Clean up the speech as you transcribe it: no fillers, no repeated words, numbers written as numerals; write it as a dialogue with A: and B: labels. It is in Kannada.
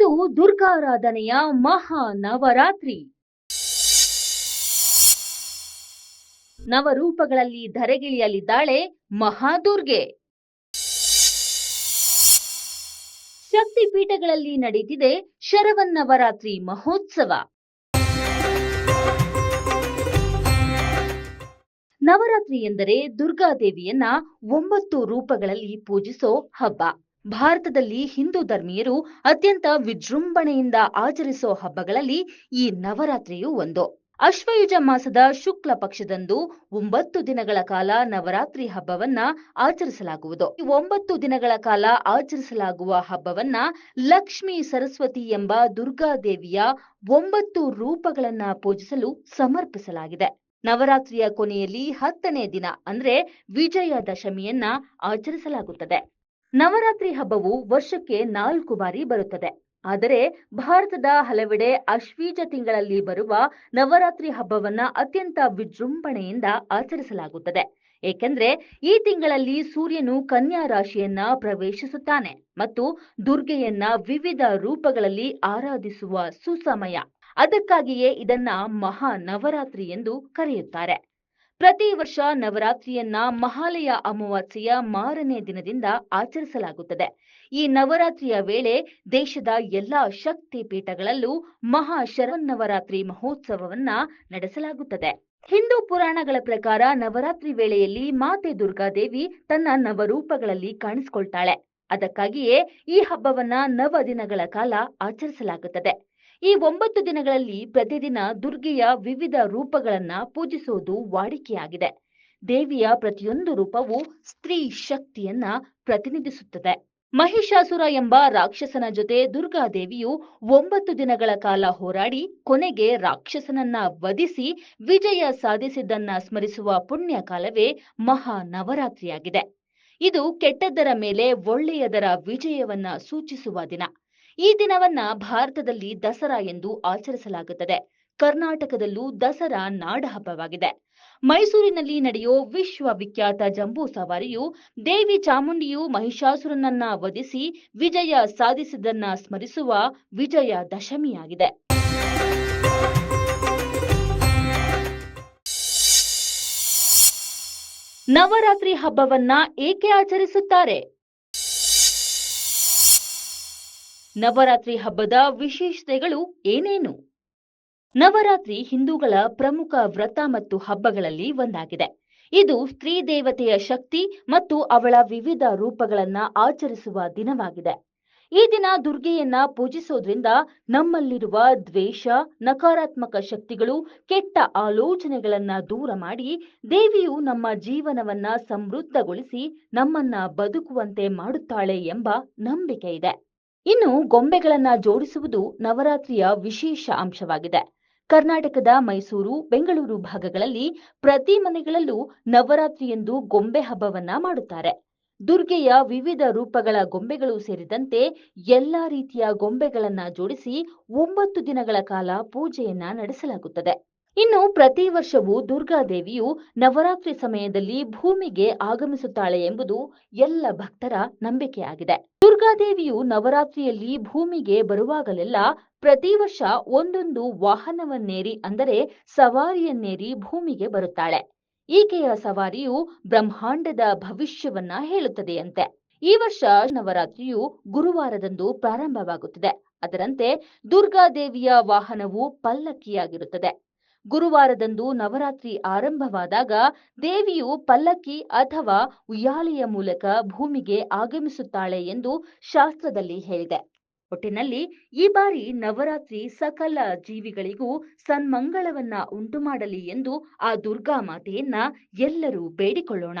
A: ಇದು ದುರ್ಗಾರಾಧನೆಯ ಮಹಾ ನವರಾತ್ರಿ. ನವರೂಪಗಳಲ್ಲಿ ಧರೆಗಿಳಿಯಲಿದ್ದಾಳೆ ಮಹಾದುರ್ಗೆ. ಶಕ್ತಿಪೀಠಗಳಲ್ಲಿ ನಡೆದಿದೆ ಶರವನ್ನವರಾತ್ರಿ ಮಹೋತ್ಸವ. ನವರಾತ್ರಿ ಎಂದರೆ ದುರ್ಗಾದೇವಿಯನ್ನ 9 ರೂಪಗಳಲ್ಲಿ ಪೂಜಿಸೋ ಹಬ್ಬ. ಭಾರತದಲ್ಲಿ ಹಿಂದೂ ಧರ್ಮೀಯರು ಅತ್ಯಂತ ವಿಜೃಂಭಣೆಯಿಂದ ಆಚರಿಸೋ ಹಬ್ಬಗಳಲ್ಲಿ ಈ ನವರಾತ್ರಿಯೂ ಒಂದು. ಅಶ್ವಯುಜ ಮಾಸದ ಶುಕ್ಲ ಪಕ್ಷದಂದು 9 ದಿನಗಳ ಕಾಲ ನವರಾತ್ರಿ ಹಬ್ಬವನ್ನ ಆಚರಿಸಲಾಗುವುದು. ಈ 9 ದಿನಗಳ ಕಾಲ ಆಚರಿಸಲಾಗುವ ಹಬ್ಬವನ್ನ ಲಕ್ಷ್ಮೀ ಸರಸ್ವತಿ ಎಂಬ ದುರ್ಗಾದೇವಿಯ 9 ರೂಪಗಳನ್ನ ಪೂಜಿಸಲು ಸಮರ್ಪಿಸಲಾಗಿದೆ. ನವರಾತ್ರಿಯ ಕೊನೆಯಲ್ಲಿ 10ನೇ ದಿನ ಅಂದ್ರೆ ವಿಜಯದಶಮಿಯನ್ನ ಆಚರಿಸಲಾಗುತ್ತದೆ. ನವರಾತ್ರಿ ಹಬ್ಬವು ವರ್ಷಕ್ಕೆ 4 ಬಾರಿ ಬರುತ್ತದೆ. ಆದರೆ ಭಾರತದ ಹಲವೆಡೆ ಅಶ್ವೀಜ ತಿಂಗಳಲ್ಲಿ ಬರುವ ನವರಾತ್ರಿ ಹಬ್ಬವನ್ನ ಅತ್ಯಂತ ವಿಜೃಂಭಣೆಯಿಂದ ಆಚರಿಸಲಾಗುತ್ತದೆ. ಏಕೆಂದ್ರೆ ಈ ತಿಂಗಳಲ್ಲಿ ಸೂರ್ಯನು ಕನ್ಯಾ ರಾಶಿಯನ್ನ ಪ್ರವೇಶಿಸುತ್ತಾನೆ ಮತ್ತು ದುರ್ಗೆಯನ್ನ ವಿವಿಧ ರೂಪಗಳಲ್ಲಿ ಆರಾಧಿಸುವ ಸುಸಮಯ. ಅದಕ್ಕಾಗಿಯೇ ಇದನ್ನ ಮಹಾ ನವರಾತ್ರಿ ಎಂದು ಕರೆಯುತ್ತಾರೆ. ಪ್ರತಿ ವರ್ಷ ನವರಾತ್ರಿಯನ್ನ ಮಹಾಲಯ ಅಮಾವಾಸ್ಯೆಯ ಮಾರನೇ ದಿನದಿಂದ ಆಚರಿಸಲಾಗುತ್ತದೆ. ಈ ನವರಾತ್ರಿಯ ವೇಳೆ ದೇಶದ ಎಲ್ಲಾ ಶಕ್ತಿ ಪೀಠಗಳಲ್ಲೂ ಮಹಾ ಶರನ್ನವರಾತ್ರಿ ಮಹೋತ್ಸವವನ್ನ ನಡೆಸಲಾಗುತ್ತದೆ. ಹಿಂದೂ ಪುರಾಣಗಳ ಪ್ರಕಾರ ನವರಾತ್ರಿ ವೇಳೆಯಲ್ಲಿ ಮಾತೆ ದುರ್ಗಾದೇವಿ ತನ್ನ ನವರೂಪಗಳಲ್ಲಿ ಕಾಣಿಸಿಕೊಳ್ತಾಳೆ. ಅದಕ್ಕಾಗಿಯೇ ಈ ಹಬ್ಬವನ್ನ 9 ದಿನಗಳ ಕಾಲ ಆಚರಿಸಲಾಗುತ್ತದೆ. ಈ 9 ದಿನಗಳಲ್ಲಿ ಪ್ರತಿದಿನ ದುರ್ಗೆಯ ವಿವಿಧ ರೂಪಗಳನ್ನ ಪೂಜಿಸುವುದು ವಾಡಿಕೆಯಾಗಿದೆ. ದೇವಿಯ ಪ್ರತಿಯೊಂದು ರೂಪವು ಸ್ತ್ರೀ ಶಕ್ತಿಯನ್ನ ಪ್ರತಿನಿಧಿಸುತ್ತದೆ. ಮಹಿಷಾಸುರ ಎಂಬ ರಾಕ್ಷಸನ ಜೊತೆ ದುರ್ಗಾದೇವಿಯು 9 ದಿನಗಳ ಕಾಲ ಹೋರಾಡಿ ಕೊನೆಗೆ ರಾಕ್ಷಸನನ್ನ ವಧಿಸಿ ವಿಜಯ ಸಾಧಿಸಿದ್ದನ್ನ ಸ್ಮರಿಸುವ ಪುಣ್ಯ ಕಾಲವೇ ಮಹಾ ನವರಾತ್ರಿಯಾಗಿದೆ. ಇದು ಕೆಟ್ಟದ್ದರ ಮೇಲೆ ಒಳ್ಳೆಯದರ ವಿಜಯವನ್ನ ಸೂಚಿಸುವ ದಿನ. ಈ ದಿನವನ್ನ ಭಾರತದಲ್ಲಿ ದಸರಾ ಎಂದು ಆಚರಿಸಲಾಗುತ್ತದೆ. ಕರ್ನಾಟಕದಲ್ಲೂ ದಸರಾ ನಾಡ ಹಬ್ಬವಾಗಿದೆ. ಮೈಸೂರಿನಲ್ಲಿ ನಡೆಯೋ ವಿಶ್ವವಿಖ್ಯಾತ ಜಂಬೂ ಸವಾರಿಯು ದೇವಿ ಚಾಮುಂಡಿಯು ಮಹಿಷಾಸುರನನ್ನ ವಧಿಸಿ ವಿಜಯ ಸಾಧಿಸಿದ್ದನ್ನ ಸ್ಮರಿಸುವ ವಿಜಯ ದಶಮಿಯಾಗಿದೆ. ನವರಾತ್ರಿ ಹಬ್ಬವನ್ನ ಏಕೆ ಆಚರಿಸುತ್ತಾರೆ? ನವರಾತ್ರಿ ಹಬ್ಬದ ವಿಶೇಷತೆಗಳು ಏನೇನು? ನವರಾತ್ರಿ ಹಿಂದೂಗಳ ಪ್ರಮುಖ ವ್ರತ ಮತ್ತು ಹಬ್ಬಗಳಲ್ಲಿ ಒಂದಾಗಿದೆ. ಇದು ಸ್ತ್ರೀ ದೇವತೆಯ ಶಕ್ತಿ ಮತ್ತು ಅವಳ ವಿವಿಧ ರೂಪಗಳನ್ನ ಆಚರಿಸುವ ದಿನವಾಗಿದೆ. ಈ ದಿನ ದುರ್ಗೆಯನ್ನ ಪೂಜಿಸೋದ್ರಿಂದ ನಮ್ಮಲ್ಲಿರುವ ದ್ವೇಷ, ನಕಾರಾತ್ಮಕ ಶಕ್ತಿಗಳು, ಕೆಟ್ಟ ಆಲೋಚನೆಗಳನ್ನ ದೂರ ಮಾಡಿ ದೇವಿಯು ನಮ್ಮ ಜೀವನವನ್ನ ಸಮೃದ್ಧಗೊಳಿಸಿ ನಮ್ಮನ್ನ ಬದುಕುವಂತೆ ಮಾಡುತ್ತಾಳೆ ಎಂಬ ನಂಬಿಕೆ ಇದೆ. ಇನ್ನು ಗೊಂಬೆಗಳನ್ನ ಜೋಡಿಸುವುದು ನವರಾತ್ರಿಯ ವಿಶೇಷ ಅಂಶವಾಗಿದೆ. ಕರ್ನಾಟಕದ ಮೈಸೂರು, ಬೆಂಗಳೂರು ಭಾಗಗಳಲ್ಲಿ ಪ್ರತಿ ಮನೆಗಳಲ್ಲೂ ನವರಾತ್ರಿಯೆಂದು ಗೊಂಬೆ ಹಬ್ಬವನ್ನ ಮಾಡುತ್ತಾರೆ. ದುರ್ಗೆಯ ವಿವಿಧ ರೂಪಗಳ ಗೊಂಬೆಗಳು ಸೇರಿದಂತೆ ಎಲ್ಲಾ ರೀತಿಯ ಗೊಂಬೆಗಳನ್ನ ಜೋಡಿಸಿ 9 ದಿನಗಳ ಕಾಲ ಪೂಜೆಯನ್ನ ನಡೆಸಲಾಗುತ್ತದೆ. ಇನ್ನು ಪ್ರತಿ ವರ್ಷವೂ ದುರ್ಗಾದೇವಿಯು ನವರಾತ್ರಿ ಸಮಯದಲ್ಲಿ ಭೂಮಿಗೆ ಆಗಮಿಸುತ್ತಾಳೆ ಎಂಬುದು ಎಲ್ಲ ಭಕ್ತರ ನಂಬಿಕೆಯಾಗಿದೆ. ದುರ್ಗಾದೇವಿಯು ನವರಾತ್ರಿಯಲ್ಲಿ ಭೂಮಿಗೆ ಬರುವಾಗಲೆಲ್ಲ ಪ್ರತಿ ವರ್ಷ ಒಂದೊಂದು ವಾಹನವನ್ನೇರಿ ಅಂದರೆ ಸವಾರಿಯನ್ನೇರಿ ಭೂಮಿಗೆ ಬರುತ್ತಾಳೆ. ಈಕೆಯ ಸವಾರಿಯು ಬ್ರಹ್ಮಾಂಡದ ಭವಿಷ್ಯವನ್ನ ಹೇಳುತ್ತದೆಯಂತೆ. ಈ ವರ್ಷ ನವರಾತ್ರಿಯು ಗುರುವಾರದಂದು ಪ್ರಾರಂಭವಾಗುತ್ತಿದೆ. ಅದರಂತೆ ದುರ್ಗಾದೇವಿಯ ವಾಹನವು ಪಲ್ಲಕ್ಕಿಯಾಗಿರುತ್ತದೆ. ಗುರುವಾರದಂದು ನವರಾತ್ರಿ ಆರಂಭವಾದಾಗ ದೇವಿಯು ಪಲ್ಲಕ್ಕಿ ಅಥವಾ ಉಯ್ಯಾಲೆಯ ಮೂಲಕ ಭೂಮಿಗೆ ಆಗಮಿಸುತ್ತಾಳೆ ಎಂದು ಶಾಸ್ತ್ರದಲ್ಲಿ ಹೇಳಿದೆ. ಒಟ್ಟಿನಲ್ಲಿ ಈ ಬಾರಿ ನವರಾತ್ರಿ ಸಕಲ ಜೀವಿಗಳಿಗೂ ಸನ್ಮಂಗಳವನ್ನ ಉಂಟುಮಾಡಲಿ ಎಂದು ಆ ದುರ್ಗಾ ಮಾತೆಯನ್ನ ಎಲ್ಲರೂ ಬೇಡಿಕೊಳ್ಳೋಣ.